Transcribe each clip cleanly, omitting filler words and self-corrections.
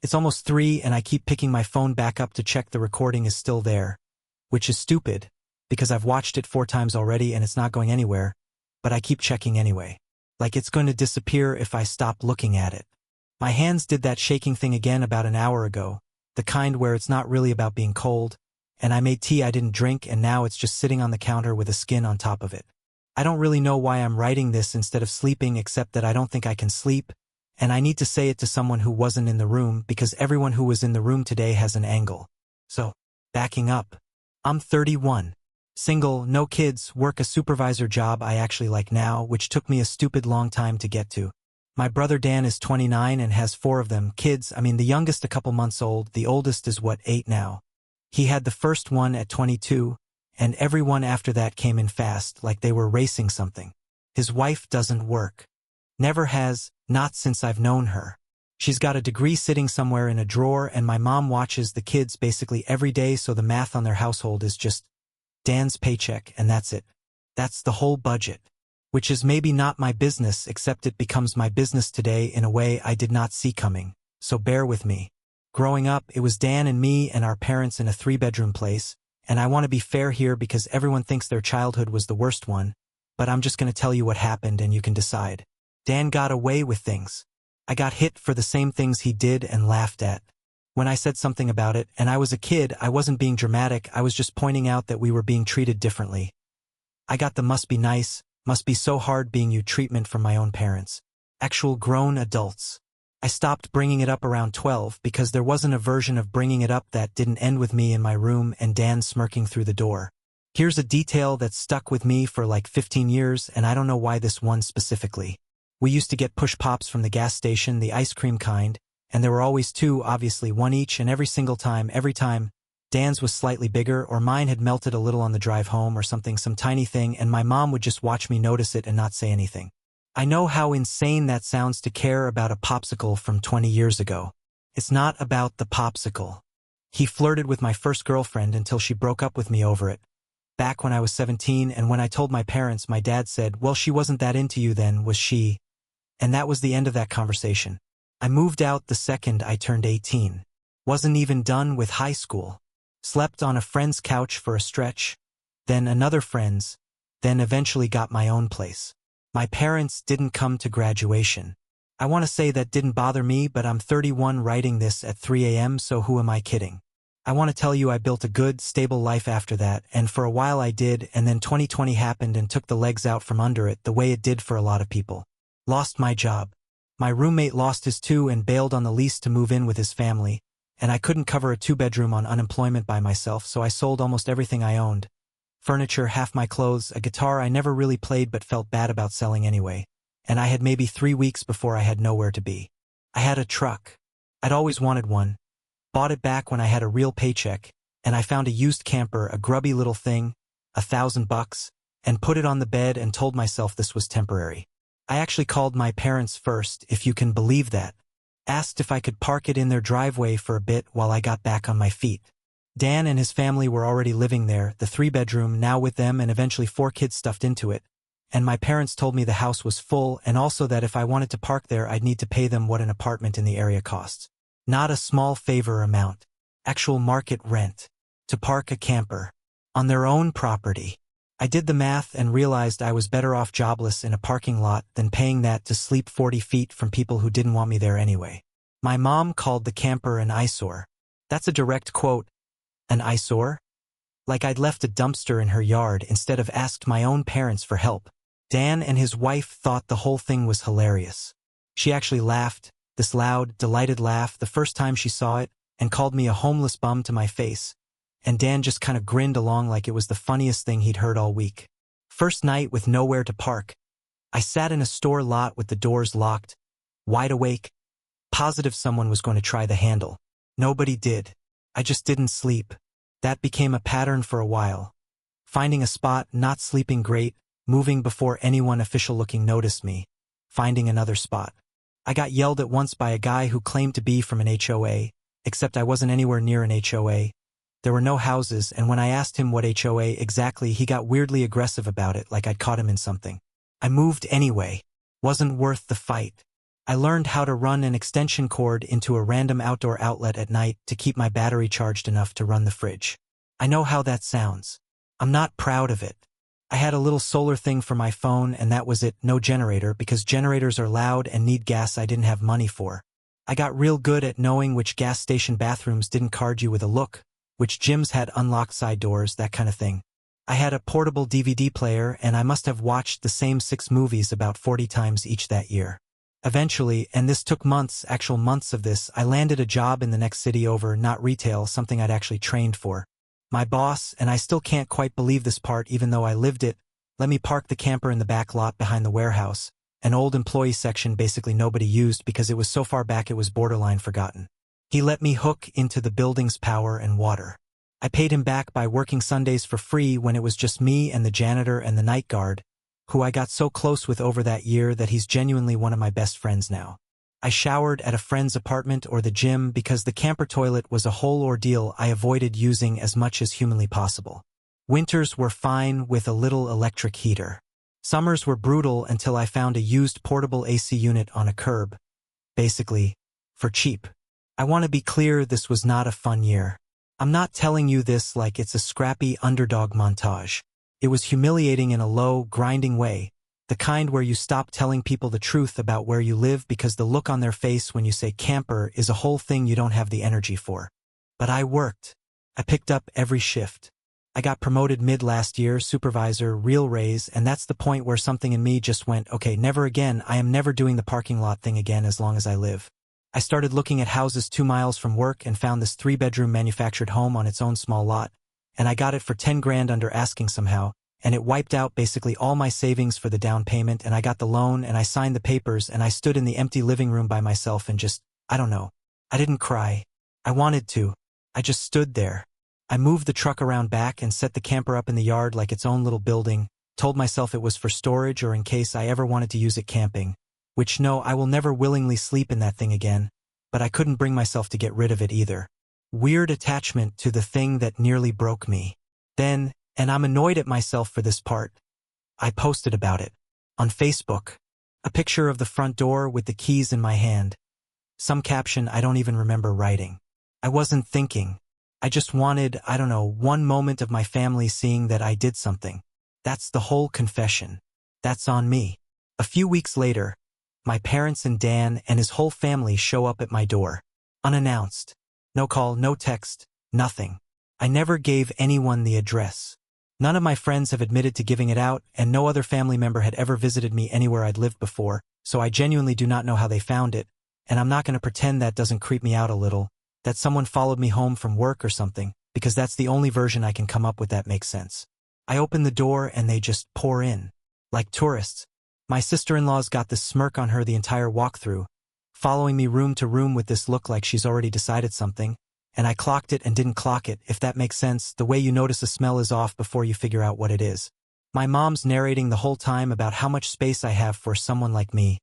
It's almost 3 and I keep picking my phone back up to check the recording is still there, which is stupid, because I've watched it 4 times already and it's not going anywhere, but I keep checking anyway. Like it's going to disappear if I stop looking at it. My hands did that shaking thing again about an hour ago, the kind where it's not really about being cold, and I made tea I didn't drink and now it's just sitting on the counter with a skin on top of it. I don't really know why I'm writing this instead of sleeping except that I don't think I can sleep, and I need to say it to someone who wasn't in the room because everyone who was in the room today has an angle. So, backing up. I'm 31. Single, no kids, work a supervisor job I actually like now, which took me a stupid long time to get to. My brother Dan is 29 and has 4 of them, kids, the youngest a couple months old, the oldest is 8 now. He had the first one at 22, and everyone after that came in fast, like they were racing something. His wife doesn't work. Never has, not since I've known her. She's got a degree sitting somewhere in a drawer and my mom watches the kids basically every day, so the math on their household is just Dan's paycheck and that's it. That's the whole budget. Which is maybe not my business, except it becomes my business today in a way I did not see coming, so bear with me. Growing up, it was Dan and me and our parents in a 3-bedroom place, and I want to be fair here because everyone thinks their childhood was the worst one, but I'm just going to tell you what happened and you can decide. Dan got away with things. I got hit for the same things he did and laughed at. When I said something about it, and I was a kid, I wasn't being dramatic, I was just pointing out that we were being treated differently. I got the must be nice, must be so hard being you treatment from my own parents. Actual grown adults. I stopped bringing it up around 12 because there wasn't a version of bringing it up that didn't end with me in my room and Dan smirking through the door. Here's a detail that stuck with me for like 15 years and I don't know why this one specifically. We used to get push pops from the gas station, the ice cream kind, and there were always 2, obviously 1 each, and every time, Dan's was slightly bigger or mine had melted a little on the drive home or something, some tiny thing, and my mom would just watch me notice it and not say anything. I know how insane that sounds to care about a popsicle from 20 years ago. It's not about the popsicle. He flirted with my first girlfriend until she broke up with me over it. Back when I was 17, and when I told my parents, my dad said, well, she wasn't that into you then, was she? And that was the end of that conversation. I moved out the second I turned 18. Wasn't even done with high school. Slept on a friend's couch for a stretch, then another friend's, then eventually got my own place. My parents didn't come to graduation. I want to say that didn't bother me, but I'm 31 writing this at 3 a.m., so who am I kidding? I want to tell you I built a good, stable life after that, and for a while I did, and then 2020 happened and took the legs out from under it the way it did for a lot of people. Lost my job. My roommate lost his too and bailed on the lease to move in with his family, and I couldn't cover a 2-bedroom on unemployment by myself, so I sold almost everything I owned. Furniture, half my clothes, a guitar I never really played but felt bad about selling anyway, and I had maybe 3 weeks before I had nowhere to be. I had a truck. I'd always wanted one. Bought it back when I had a real paycheck, and I found a used camper, a grubby little thing, $1,000, and put it on the bed and told myself this was temporary. I actually called my parents first, if you can believe that. Asked if I could park it in their driveway for a bit while I got back on my feet. Dan and his family were already living there, the 3-bedroom, now with them and eventually 4 kids stuffed into it. And my parents told me the house was full and also that if I wanted to park there I'd need to pay them what an apartment in the area costs. Not a small favor amount. Actual market rent. To park a camper. On their own property. I did the math and realized I was better off jobless in a parking lot than paying that to sleep 40 feet from people who didn't want me there anyway. My mom called the camper an eyesore. That's a direct quote. An eyesore? Like I'd left a dumpster in her yard instead of asked my own parents for help. Dan and his wife thought the whole thing was hilarious. She actually laughed, this loud, delighted laugh, the first time she saw it, and called me a homeless bum to my face. And Dan just kind of grinned along like it was the funniest thing he'd heard all week. First night with nowhere to park. I sat in a store lot with the doors locked, wide awake, positive someone was going to try the handle. Nobody did. I just didn't sleep. That became a pattern for a while. Finding a spot, not sleeping great, moving before anyone official-looking noticed me, finding another spot. I got yelled at once by a guy who claimed to be from an HOA, except I wasn't anywhere near an HOA. There were no houses, and when I asked him what HOA exactly, he got weirdly aggressive about it, like I'd caught him in something. I moved anyway. Wasn't worth the fight. I learned how to run an extension cord into a random outdoor outlet at night to keep my battery charged enough to run the fridge. I know how that sounds. I'm not proud of it. I had a little solar thing for my phone and that was it, no generator because generators are loud and need gas I didn't have money for. I got real good at knowing which gas station bathrooms didn't card you with a look, which gyms had unlocked side doors, that kind of thing. I had a portable DVD player and I must have watched the same 6 movies about 40 times each that year. Eventually, and this took months, actual months of this, I landed a job in the next city over, not retail, something I'd actually trained for. My boss, and I still can't quite believe this part even though I lived it, let me park the camper in the back lot behind the warehouse, an old employee section basically nobody used because it was so far back it was borderline forgotten. He let me hook into the building's power and water. I paid him back by working Sundays for free when it was just me and the janitor and the night guard, who I got so close with over that year that he's genuinely one of my best friends now. I showered at a friend's apartment or the gym because the camper toilet was a whole ordeal I avoided using as much as humanly possible. Winters were fine with a little electric heater. Summers were brutal until I found a used portable AC unit on a curb. Basically, for cheap. I want to be clear, this was not a fun year. I'm not telling you this like it's a scrappy underdog montage. It was humiliating in a low, grinding way, the kind where you stop telling people the truth about where you live because the look on their face when you say camper is a whole thing you don't have the energy for. But I worked. I picked up every shift. I got promoted mid last year, supervisor, real raise, and that's the point where something in me just went, okay, never again, I am never doing the parking lot thing again as long as I live. I started looking at houses 2 miles from work and found this 3-bedroom manufactured home on its own small lot, and I got it for 10 grand under asking somehow, and it wiped out basically all my savings for the down payment, and I got the loan and I signed the papers and I stood in the empty living room by myself and just, I don't know. I didn't cry. I wanted to. I just stood there. I moved the truck around back and set the camper up in the yard like its own little building, told myself it was for storage or in case I ever wanted to use it camping, which no, I will never willingly sleep in that thing again, but I couldn't bring myself to get rid of it either. Weird attachment to the thing that nearly broke me. Then, and I'm annoyed at myself for this part, I posted about it. On Facebook. A picture of the front door with the keys in my hand. Some caption I don't even remember writing. I wasn't thinking. I just wanted, I don't know, one moment of my family seeing that I did something. That's the whole confession. That's on me. A few weeks later, my parents and Dan and his whole family show up at my door. Unannounced. No call, no text, nothing. I never gave anyone the address. None of my friends have admitted to giving it out, and no other family member had ever visited me anywhere I'd lived before, so I genuinely do not know how they found it, and I'm not going to pretend that doesn't creep me out a little, that someone followed me home from work or something, because that's the only version I can come up with that makes sense. I open the door and they just pour in. Like tourists. My sister-in-law's got this smirk on her the entire walkthrough, following me room to room with this look like she's already decided something, and I clocked it and didn't clock it, if that makes sense, the way you notice a smell is off before you figure out what it is. My mom's narrating the whole time about how much space I have for someone like me.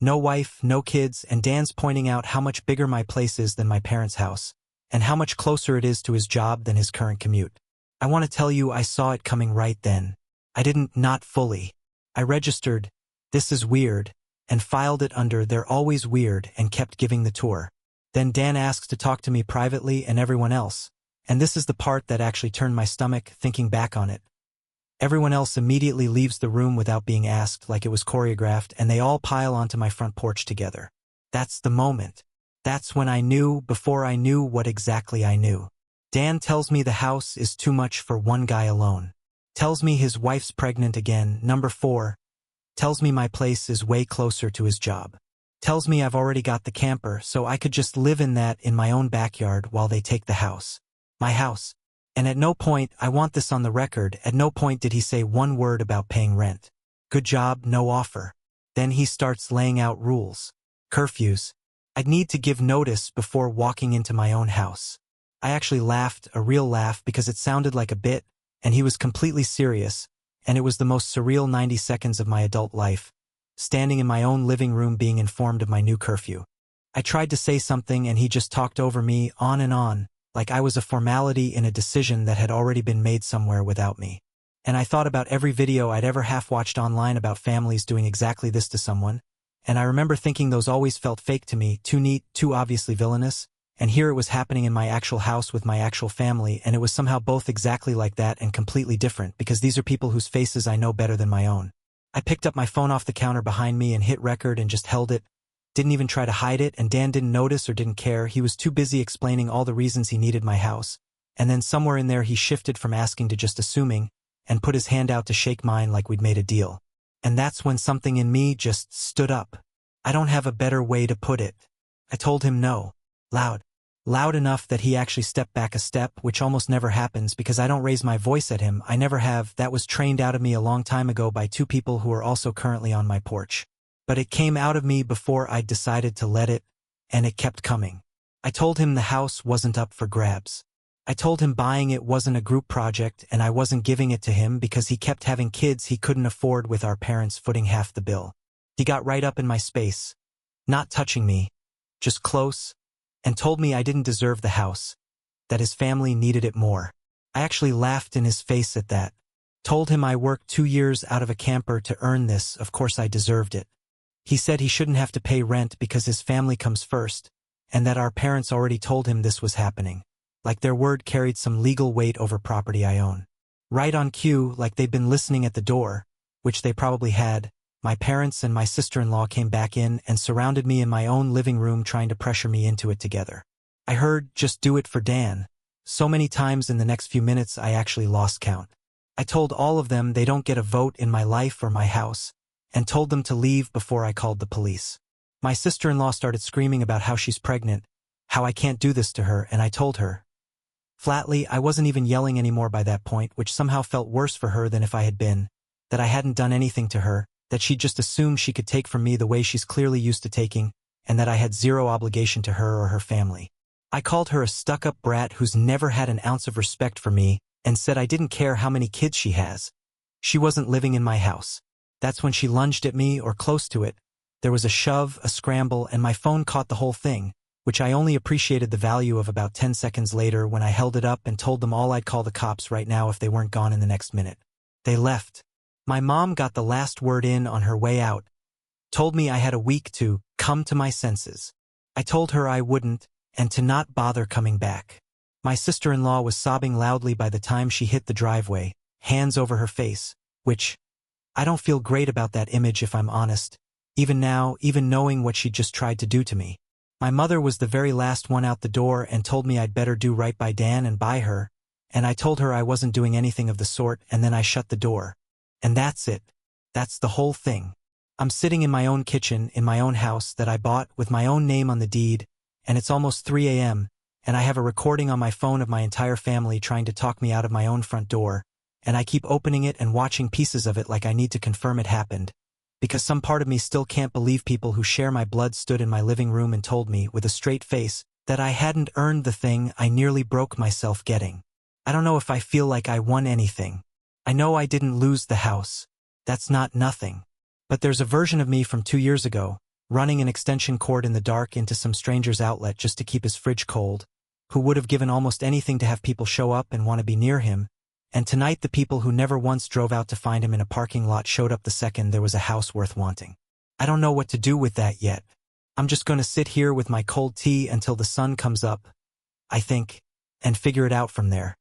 No wife, no kids, and Dan's pointing out how much bigger my place is than my parents' house, and how much closer it is to his job than his current commute. I want to tell you I saw it coming right then. I didn't, not fully. I registered, "This is weird," and filed it under "They're always weird," and kept giving the tour. Then Dan asks to talk to me privately and everyone else, and this is the part that actually turned my stomach thinking back on it. Everyone else immediately leaves the room without being asked, like it was choreographed, and they all pile onto my front porch together. That's the moment. That's when I knew, before I knew what exactly I knew. Dan tells me the house is too much for one guy alone. Tells me his wife's pregnant again, number 4. Tells me my place is way closer to his job. Tells me I've already got the camper, so I could just live in that in my own backyard while they take the house. My house. And at no point, I want this on the record, at no point did he say one word about paying rent. Good job, no offer. Then he starts laying out rules. Curfews. I'd need to give notice before walking into my own house. I actually laughed, a real laugh, because it sounded like a bit, and he was completely serious, and it was the most surreal 90 seconds of my adult life, standing in my own living room being informed of my new curfew. I tried to say something and he just talked over me, on, like I was a formality in a decision that had already been made somewhere without me. And I thought about every video I'd ever half-watched online about families doing exactly this to someone, And I remember thinking those always felt fake to me, too neat, too obviously villainous. And here it was happening in my actual house with my actual family, and it was somehow both exactly like that and completely different, because these are people whose faces I know better than my own. I picked up my phone off the counter behind me and hit record and just held it. Didn't even try to hide it, and Dan didn't notice or didn't care. He was too busy explaining all the reasons he needed my house. And then somewhere in there he shifted from asking to just assuming, and put his hand out to shake mine like we'd made a deal. And that's when something in me just stood up. I don't have a better way to put it. I told him no. Loud. Loud enough that he actually stepped back a step, which almost never happens because I don't raise my voice at him. I never have. That was trained out of me a long time ago by two people who are also currently on my porch. But it came out of me before I'd decided to let it, and it kept coming. I told him the house wasn't up for grabs. I told him buying it wasn't a group project, and I wasn't giving it to him because he kept having kids he couldn't afford with our parents footing half the bill. He got right up in my space, not touching me, just close, and told me I didn't deserve the house, that his family needed it more. I actually laughed in his face at that. Told him I worked 2 years out of a camper to earn this, of course I deserved it. He said he shouldn't have to pay rent because his family comes first, and that our parents already told him this was happening. Like their word carried some legal weight over property I own. Right on cue, like they'd been listening at the door, which they probably had, my parents and my sister-in-law came back in and surrounded me in my own living room trying to pressure me into it together. I heard, "Just do it for Dan," so many times in the next few minutes I actually lost count. I told all of them they don't get a vote in my life or my house, and told them to leave before I called the police. My sister-in-law started screaming about how she's pregnant, how I can't do this to her, and I told her. Flatly, I wasn't even yelling anymore by that point, which somehow felt worse for her than if I had been, that I hadn't done anything to her, that she'd just assumed she could take from me the way she's clearly used to taking, and that I had zero obligation to her or her family. I called her a stuck-up brat who's never had an ounce of respect for me, and said I didn't care how many kids she has. She wasn't living in my house. That's when she lunged at me, or close to it. There was a shove, a scramble, and my phone caught the whole thing, which I only appreciated the value of about 10 seconds later when I held it up and told them all I'd call the cops right now if they weren't gone in the next minute. They left. My mom got the last word in on her way out, told me I had a week to come to my senses. I told her I wouldn't, and to not bother coming back. My sister-in-law was sobbing loudly by the time she hit the driveway, hands over her face, which, I don't feel great about that image if I'm honest, even now, even knowing what she just tried to do to me. My mother was the very last one out the door and told me I'd better do right by Dan and by her, and I told her I wasn't doing anything of the sort, and then I shut the door. And that's it. That's the whole thing. I'm sitting in my own kitchen, in my own house that I bought with my own name on the deed, and it's almost 3 a.m., and I have a recording on my phone of my entire family trying to talk me out of my own front door, and I keep opening it and watching pieces of it like I need to confirm it happened, because some part of me still can't believe people who share my blood stood in my living room and told me, with a straight face, that I hadn't earned the thing I nearly broke myself getting. I don't know if I feel like I won anything. I know I didn't lose the house. That's not nothing. But there's a version of me from 2 years ago, running an extension cord in the dark into some stranger's outlet just to keep his fridge cold, who would have given almost anything to have people show up and want to be near him, and tonight the people who never once drove out to find him in a parking lot showed up the second there was a house worth wanting. I don't know what to do with that yet. I'm just going to sit here with my cold tea until the sun comes up, I think, and figure it out from there.